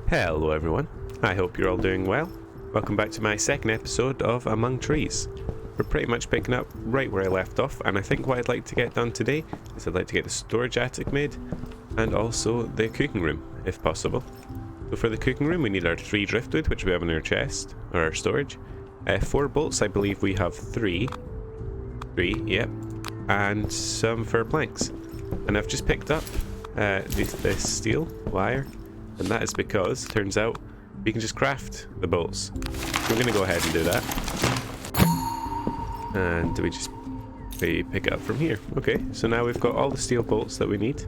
Hello everyone, I hope you're all doing well. Welcome back to my second episode of Among Trees. We're pretty much picking up right where I left off, and I think what I'd like to get done today is I'd like to get the storage attic made and also the cooking room, if possible. So for the cooking room we need our 3 driftwood, which we have in our chest, or our storage. 4 bolts, I believe we have 3. 3, yep. And some fir planks. And I've just picked up this steel wire. And that is because, turns out, we can just craft the bolts. So we're going to go ahead and do that. And we pick it up from here. Okay, so now we've got all the steel bolts that we need.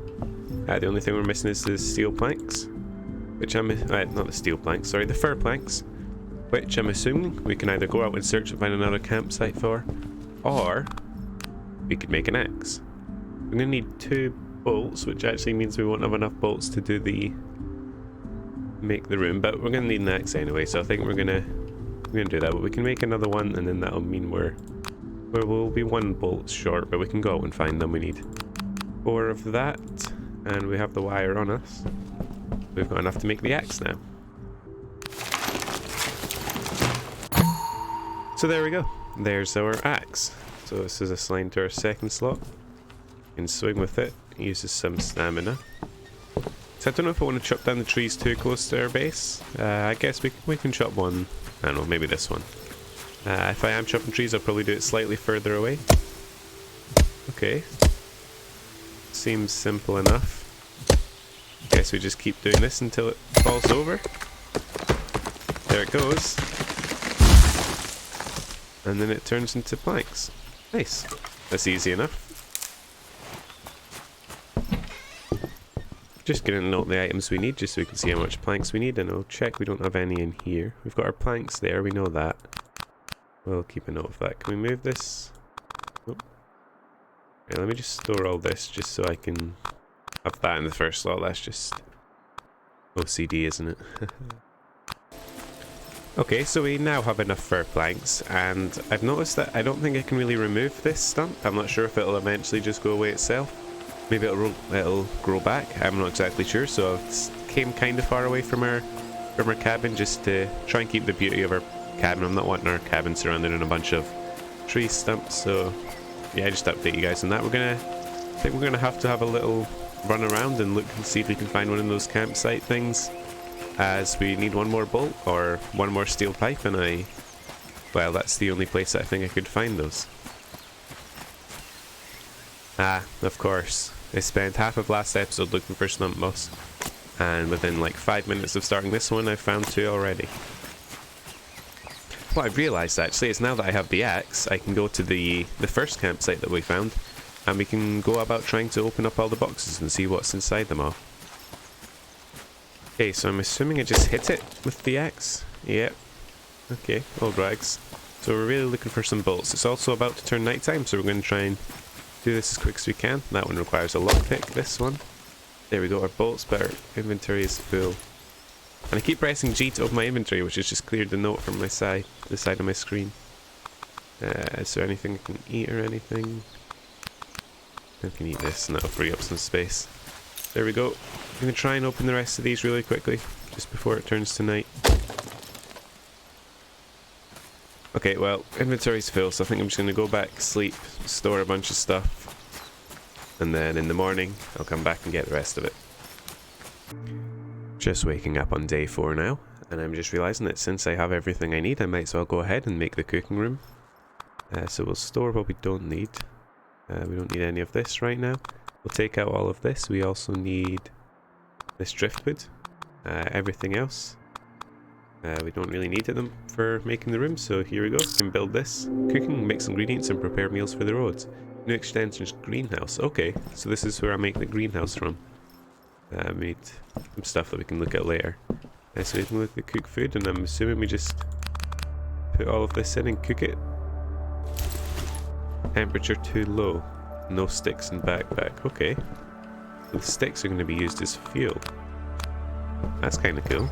The only thing we're missing is the steel planks. Which not the steel planks, sorry, the fir planks. Which I'm assuming we can either go out and search and find another campsite for, or we could make an axe. We're going to need 2 bolts, which actually means we won't have enough bolts to do make the room, but we're gonna need an axe anyway, so I think we're gonna do that. But we can make another one, and then that'll mean we'll be 1 bolt short, but we can go out and find them. We need 4 of that, and we have the wire on us. We've got enough to make the axe now. So there we go. There's our axe. So this is assigned to our second slot. You can swing with it. It uses some stamina. So I don't know if I want to chop down the trees too close to our base. I guess we can chop one. I don't know, maybe this one. If I am chopping trees, I'll probably do it slightly further away. Okay. Seems simple enough. Guess we just keep doing this until it falls over. There it goes. And then it turns into planks. Nice. That's easy enough. Just gonna note the items we need just so we can see how much planks we need, and I'll check we don't have any in here. We've got our planks there, we know that. We'll keep a note of that. Can we move this? Oh. Okay, let me just store all this just so I can have that in the first slot. That's just OCD, isn't it? Okay, so we now have enough fir planks, and I've noticed that I don't think I can really remove this stump. I'm not sure if it'll eventually just go away itself. Maybe it'll grow back. I'm not exactly sure. So I came kind of far away from our cabin just to try and keep the beauty of our cabin. I'm not wanting our cabin surrounded in a bunch of tree stumps. So yeah, just update you guys on that. I think we're gonna have to have a little run around and look and see if we can find one of those campsite things, as we need 1 more bolt or 1 more steel pipe, and well, that's the only place that I think I could find those. Of course. I spent half of last episode looking for stump moss, and within like 5 minutes of starting this one, I've found 2 already. What I've realised actually is now that I have the axe, I can go to the first campsite that we found, and we can go about trying to open up all the boxes and see what's inside them all. Okay, so I'm assuming I just hit it with the axe. Yep. Okay, old rags. So we're really looking for some bolts. It's also about to turn nighttime, so we're going to try and do this as quick as we can. That one requires a lockpick, this one. There we go, our bolts, but our inventory is full. And I keep pressing G to open my inventory, which has just cleared the note from the side of my screen. Is there anything I can eat or anything? I can eat this and that'll free up some space. There we go. I'm going to try and open the rest of these really quickly, just before it turns to night. Okay, well, inventory's full, so I think I'm just going to go back, sleep, store a bunch of stuff, and then in the morning I'll come back and get the rest of it. Just waking up on day 4 now, and I'm just realising that since I have everything I need, I might as well go ahead and make the cooking room. So we'll store what we don't need. We don't need any of this right now. We'll take out all of this. We also need this driftwood. Everything else we don't really need them for making the room, so here we go. We can build this. Cooking, mix ingredients and prepare meals for the roads. New extensions, greenhouse. Okay, so this is where I make the greenhouse from. We need some stuff that we can look at later. So we can look at cook food, and I'm assuming we just put all of this in and cook it. Temperature too low. No sticks in backpack. Okay. So the sticks are going to be used as fuel. That's kind of cool.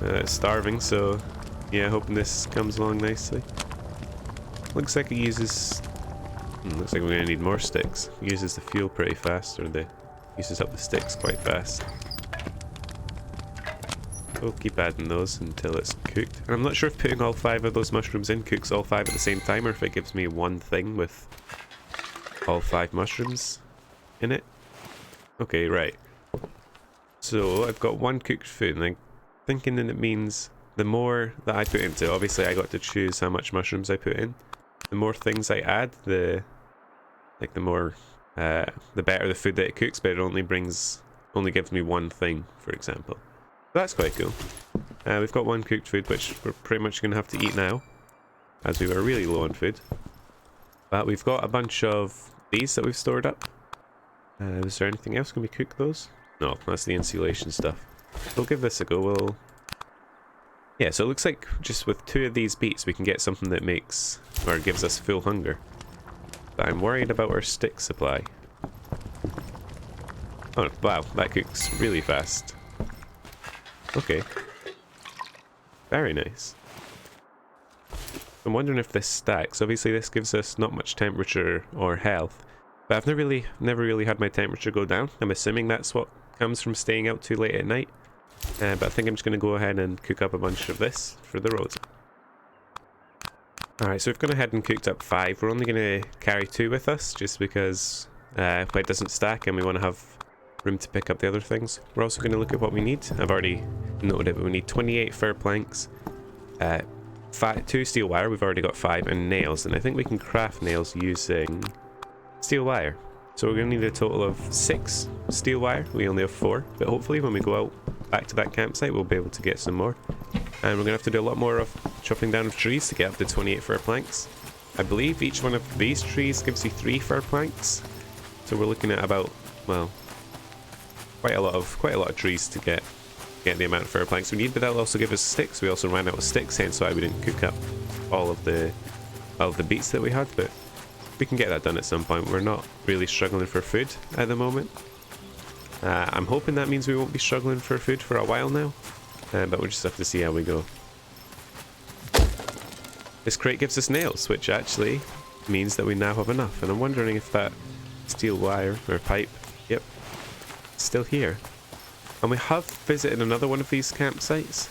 It's starving, so yeah, hoping this comes along nicely. Looks like it uses... looks like we're going to need more sticks. It uses the fuel pretty fast, or the Uses up the sticks quite fast. We'll keep adding those until it's cooked. And I'm not sure if putting all 5 of those mushrooms in cooks all 5 at the same time, or if it gives me one thing with all 5 mushrooms in it. Okay, right. So I've got 1 cooked food, and I'm thinking that it means the more that I put into it, obviously I got to choose how much mushrooms I put in. The more things I add, the better the food that it cooks, but it only gives me 1 thing, for example. That's quite cool. We've got 1 cooked food, which we're pretty much going to have to eat now, as we were really low on food. But we've got a bunch of these that we've stored up. Is there anything else? Can we cook those? No, that's the insulation stuff. We'll give this a go. Yeah, so it looks like just with 2 of these beets we can get something that makes, or gives us full hunger. But I'm worried about our stick supply. Oh, wow, that cooks really fast. Okay. Very nice. I'm wondering if this stacks. Obviously this gives us not much temperature or health, but I've never really had my temperature go down. I'm assuming that's what comes from staying out too late at night. But I think I'm just going to go ahead and cook up a bunch of this for the road. Alright, so we've gone ahead and cooked up 5. We're only going to carry 2 with us, just because it doesn't stack and we want to have room to pick up the other things. We're also going to look at what we need. I've already noted it, but we need 28 fir planks, 2 steel wire, we've already got 5, and nails, and I think we can craft nails using steel wire. So we're going to need a total of 6 steel wire. We only have 4, but hopefully when we go out back to that campsite we'll be able to get some more. And we're going to have to do a lot more of chopping down of trees to get up to 28 fir planks. I believe each one of these trees gives you 3 fir planks, so we're looking at about, well, quite a lot of trees to get the amount of fir planks we need, but that'll also give us sticks. We also ran out of sticks, hence why we didn't cook up all of the beets that we had, but we can get that done at some point. We're not really struggling for food at the moment. I'm hoping that means we won't be struggling for food for a while now, but we'll just have to see how we go. This crate gives us nails, which actually means that we now have enough, and I'm wondering if that steel wire or pipe, yep, still here. And we have visited another one of these campsites,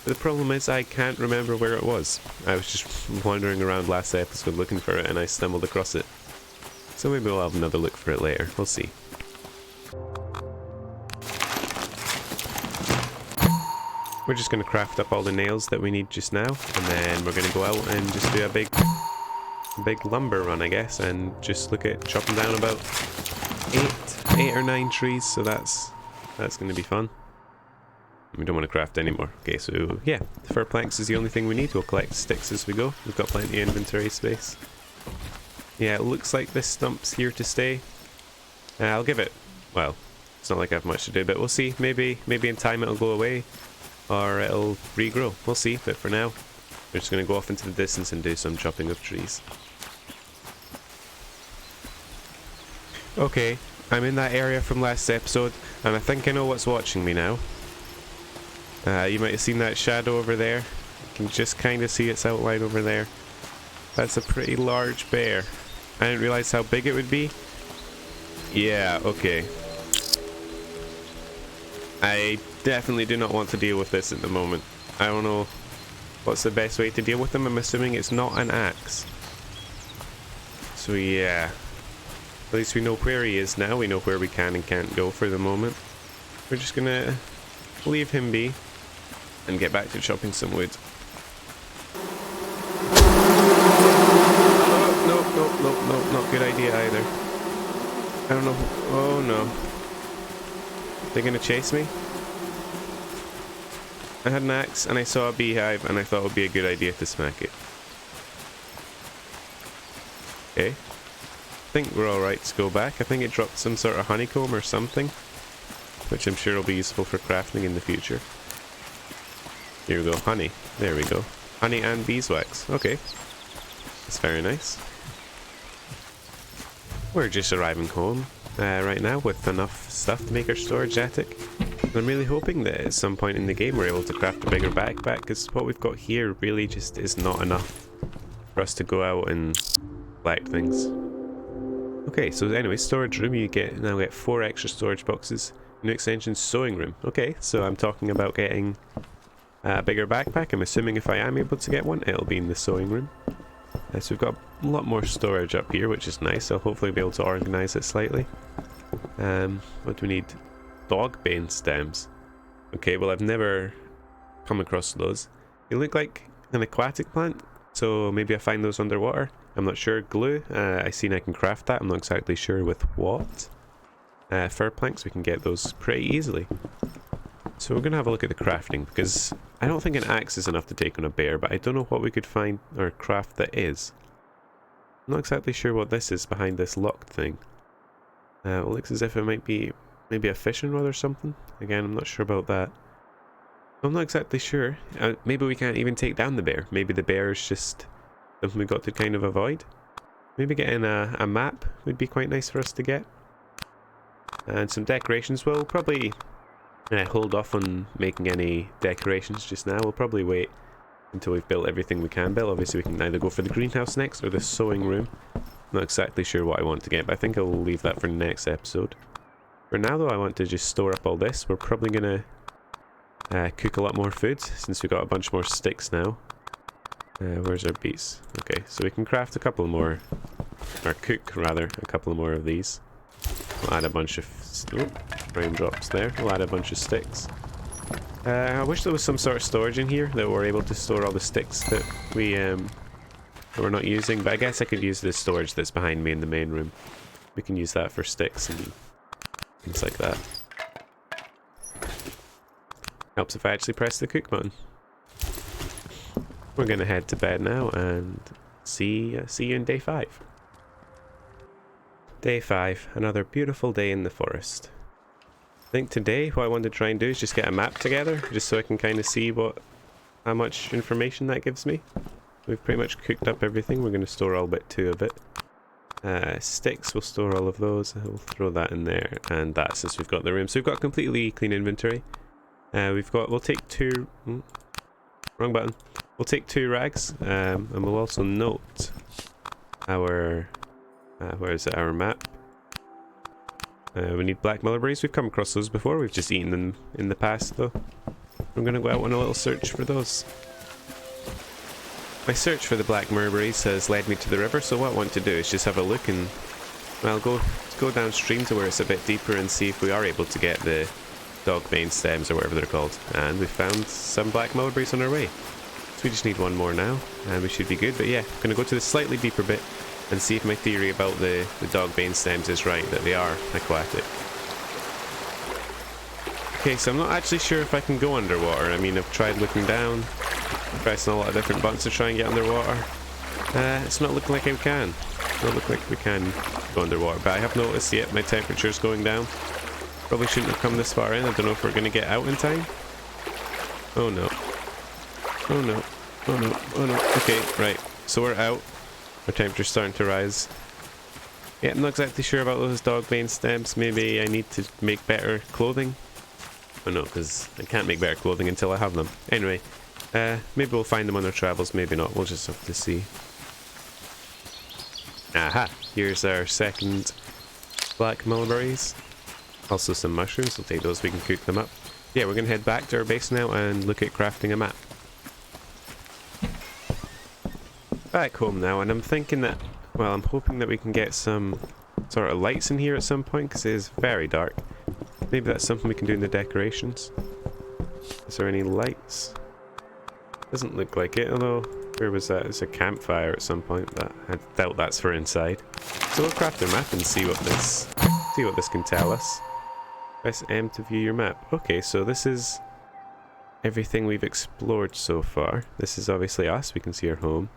but the problem is I can't remember where it was. I was just wandering around last episode looking for it and I stumbled across it. So maybe we'll have another look for it later, we'll see. We're just going to craft up all the nails that we need just now, and then we're going to go out and just do a big lumber run, I guess, and just look at chopping down about 8 or 9 trees, so that's going to be fun. We don't want to craft anymore. Okay, so yeah, the fir planks is the only thing we need. We'll collect sticks as we go. We've got plenty of inventory space. Yeah, it looks like this stump's here to stay. I'll give it, well, it's not like I have much to do, but we'll see. Maybe in time it'll go away, or it'll regrow. We'll see, but for now, we're just going to go off into the distance and do some chopping of trees. Okay, I'm in that area from last episode, and I think I know what's watching me now. You might have seen that shadow over there. You can just kind of see its outline over there. That's a pretty large bear. I didn't realize how big it would be. Yeah, okay. I definitely do not want to deal with this at the moment. I don't know what's the best way to deal with them. I'm assuming it's not an axe. So yeah. At least we know where he is now. We know where we can and can't go for the moment. We're just gonna leave him be and get back to chopping some wood. Oh, no, not good idea either. I don't know. Oh no. They're gonna chase me? I had an axe and I saw a beehive and I thought it would be a good idea to smack it. Okay. I think we're alright to go back. I think it dropped some sort of honeycomb or something, which I'm sure will be useful for crafting in the future. Here we go, honey. There we go. Honey and beeswax. Okay. That's very nice. We're just arriving home right now with enough stuff to make our storage attic. And I'm really hoping that at some point in the game we're able to craft a bigger backpack, because what we've got here really just is not enough for us to go out and collect things. Okay, so anyway, storage room, you now get 4 extra storage boxes. New extension, sewing room. Okay, so I'm talking about getting a bigger backpack. I'm assuming if I am able to get one, it'll be in the sewing room. So we've got a lot more storage up here, which is nice. I'll hopefully be able to organise it slightly. What do we need? Dog bane stems. Okay, well I've never come across those. They look like an aquatic plant, so maybe I find those underwater. I'm not sure. Glue, I seen I can craft that. I'm not exactly sure with what. Fir planks, we can get those pretty easily. So we're going to have a look at the crafting, because I don't think an axe is enough to take on a bear, but I don't know what we could find or craft that is. I'm not exactly sure what this is behind this locked thing. It looks as if it might be maybe a fishing rod or something. Again, I'm not sure about that. I'm not exactly sure. Maybe we can't even take down the bear. Maybe the bear is just something we've got to kind of avoid. Maybe getting a map would be quite nice for us to get. And some decorations. We'll probably hold off on making any decorations just now. We'll probably wait until we've built everything we can build. Obviously we can either go for the greenhouse next or the sewing room. Not exactly sure what I want to get, but I think I'll leave that for the next episode. For now though, I want to just store up all this. We're probably going to cook a lot more food since we've got a bunch more sticks now. Where's our beets? Okay, so we can craft a couple more, or cook rather, a couple more of these. We'll add a bunch of raindrops there. We'll add a bunch of sticks. I wish there was some sort of storage in here that we're able to store all the sticks that we're not using, but I guess I could use this storage that's behind me in the main room. We can use that for sticks and things like that. Helps if I actually press the cook button. We're gonna head to bed now and see you in day 5. Day 5, another beautiful day in the forest. I think today what I want to try and do is just get a map together, just so I can kind of see how much information that gives me. We've pretty much cooked up everything. We're going to store all but 2 of it. Sticks, we'll store all of those. We'll throw that in there, and that's since we've got the room. So we've got a completely clean inventory. We'll take 2. Wrong button. We'll take 2 rags, and we'll also note our where is it? Our map. We need black mulberries. We've come across those before. We've just eaten them in the past, though. I'm going to go out on a little search for those. My search for the black mulberries has led me to the river, so what I want to do is just have a look and, well, go downstream to where it's a bit deeper and see if we are able to get the dog bane stems or whatever they're called. And we've found some black mulberries on our way. So we just need 1 more now, and we should be good. But yeah, I'm going to go to the slightly deeper bit and see if my theory about the dog bane stems is right, that they are aquatic. Okay, so I'm not actually sure if I can go underwater. I mean, I've tried looking down, pressing a lot of different buttons to try and get underwater. It's not looking like we can. It's not looking like we can go underwater, but I have noticed, yet my temperature's going down. Probably shouldn't have come this far in. I don't know if we're going to get out in time. Oh no. Oh no. Oh no. Oh no. Okay, right. So we're out. Our temperature's starting to rise. Yeah, I'm not exactly sure about those dog bane stems. Maybe I need to make better clothing. Oh no, because I can't make better clothing until I have them. Anyway, maybe we'll find them on our travels, maybe not. We'll just have to see. Aha! Here's our second black mulberries. Also some mushrooms. We'll take those, we can cook them up. Yeah, we're going to head back to our base now and look at crafting a map. Back home now, and I'm thinking that, well, I'm hoping that we can get some sort of lights in here at some point, because it is very dark. Maybe that's something we can do in the decorations. Is there any lights? Doesn't look like it, although, where was that? It's a campfire at some point, but I doubt that's for inside. So we'll craft a map and see what this can tell us. Press M to view your map. Okay, so this is everything we've explored so far. This is obviously us, we can see our home.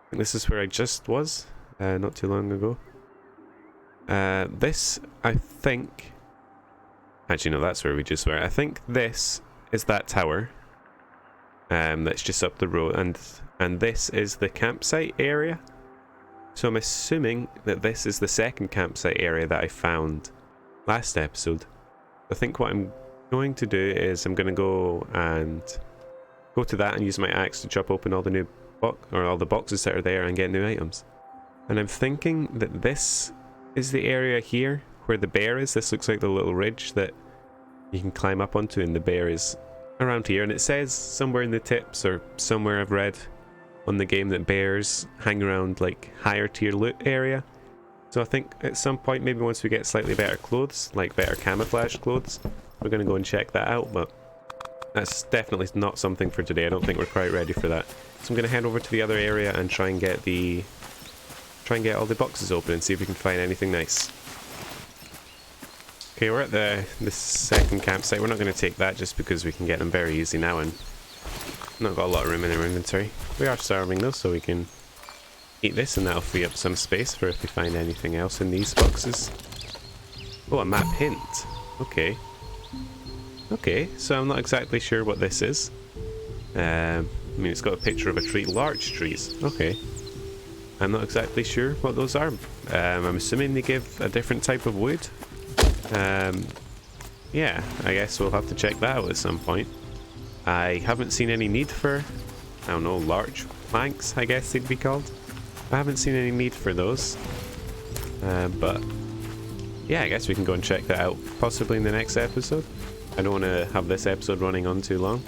And this is where I just was, not too long ago. This, I think... Actually, no, that's where we just were. I think this is that tower. That's just up the road, and this is the campsite area. So I'm assuming that this is the second campsite area that I found last episode. I think what I'm going to do is I'm going to go to that and use my axe to chop open all the all the boxes that are there and get new items. And I'm thinking that this is the area here where the bear is. This looks like the little ridge that you can climb up onto, and the bear is around here. And it says somewhere in the tips, or somewhere I've read on the game, that bears hang around like higher tier loot area. So I think at some point, maybe once we get slightly better clothes, like better camouflage clothes, we're going to go and check that out. But that's definitely not something for today. I don't think we're quite ready for that. So I'm going to head over to the other area and try and get all the boxes open and see if we can find anything nice. Okay, we're at the second campsite. We're not going to take that just because we can get them very easy now and not got a lot of room in our inventory. We are starving though, so we can eat this and that'll free up some space for if we find anything else in these boxes. Oh, a map hint. Okay. Okay, so I'm not exactly sure what this is. I mean, it's got a picture of a tree, large trees. Okay. I'm not exactly sure what those are. I'm assuming they give a different type of wood. Yeah, I guess we'll have to check that out at some point. I haven't seen any need for, I don't know, large planks, I guess they'd be called. I haven't seen any need for those. But yeah, I guess we can go and check that out possibly in the next episode. I don't want to have this episode running on too long.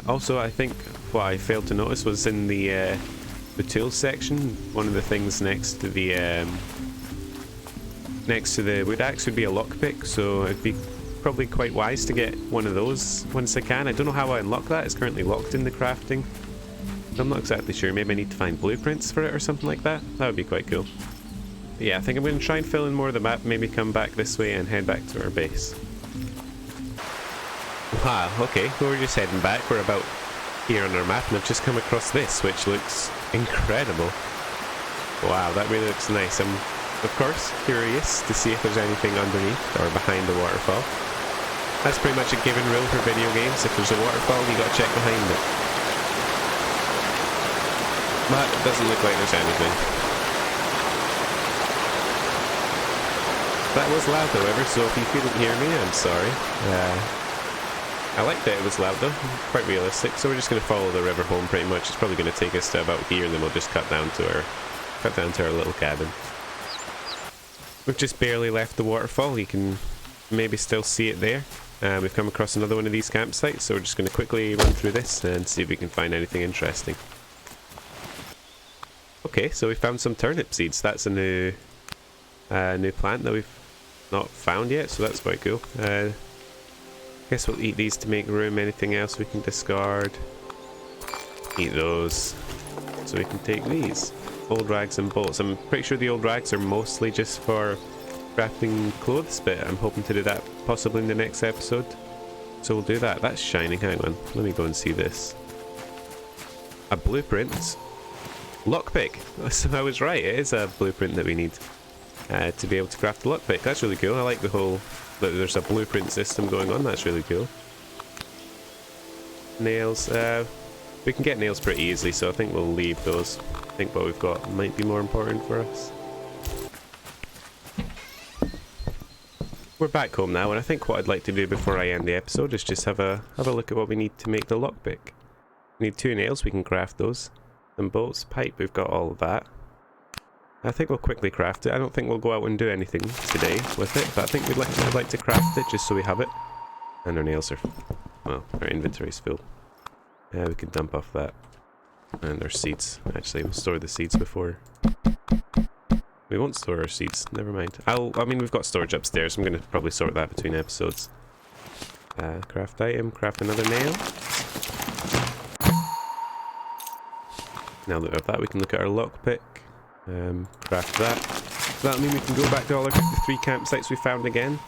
Also, I think what I failed to notice was in the tools section, one of the things next to the wood axe would be a lockpick, so it'd be probably quite wise to get one of those once I can. I don't know how I unlock that. It's currently locked in the crafting. I'm not exactly sure. Maybe I need to find blueprints for it or something like that. That would be quite cool. But yeah, I think I'm going to try and fill in more of the map, maybe come back this way and head back to our base. Wow, okay, well, we're just heading back. We're about here on our map, and I've just come across this, which looks incredible. Wow, that really looks nice. I'm, of course, curious to see if there's anything underneath or behind the waterfall. That's pretty much a given rule for video games. If there's a waterfall, you gotta check behind it. But it doesn't look like there's anything. That was loud, however, so if you couldn't hear me, I'm sorry. I like that it was loud though, quite realistic. So we're just going to follow the river home pretty much. It's probably going to take us to about here, and then we'll just cut down to our little cabin. We've just barely left the waterfall. You can maybe still see it there. We've come across another one of these campsites, so we're just going to quickly run through this and see if we can find anything interesting. Okay, so we found some turnip seeds. That's a new plant that we've not found yet, so that's quite cool. Guess we'll eat these to make room. Anything else we can discard? Eat those. So we can take these. Old rags and bolts. I'm pretty sure the old rags are mostly just for crafting clothes, but I'm hoping to do that possibly in the next episode. So we'll do that. That's shining. Hang on. Let me go and see this. A blueprint. Lockpick. So I was right. It is a blueprint that we need to be able to craft the lockpick. That's really cool. I like the whole... There's a blueprint system going on. That's really cool. Nails. We can get nails pretty easily, so I think we'll leave those. I think what we've got might be more important for us. We're back home now, and I think what I'd like to do before I end the episode is just have a look at what we need to make the lockpick. We need 2 nails. We can craft those. And bolts, pipe. We've got all of that. I think we'll quickly craft it. I don't think we'll go out and do anything today with it, but I think I'd like to craft it just so we have it. And our nails are, well, our inventory's full. Yeah, we can dump off that. And our seeds. Actually, we'll store the seeds before. We won't store our seeds. Never mind. I mean, we've got storage upstairs. I'm going to probably sort that between episodes. Craft item. Craft another nail. Now that we have that, we can look at our lockpick. Craft that. So that'll mean we can go back to all the 3 campsites we found again,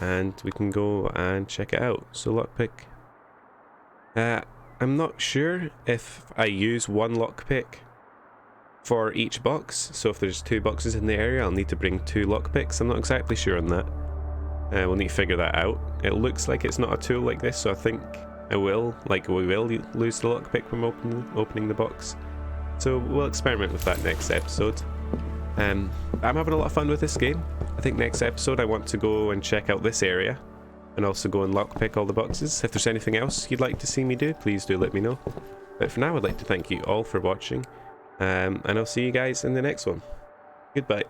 and we can go and check it out. So lockpick. I'm not sure if I use one lockpick for each box. So if there's 2 boxes in the area, I'll need to bring 2 lockpicks. I'm not exactly sure on that. We'll need to figure that out. It looks like it's not a tool like this, so I think we will lose the lockpick from opening the box. So we'll experiment with that next episode. I'm having a lot of fun with this game. I think next episode I want to go and check out this area and also go and lockpick all the boxes. If there's anything else you'd like to see me do, please do let me know. But for now, I'd like to thank you all for watching, and I'll see you guys in the next one. Goodbye.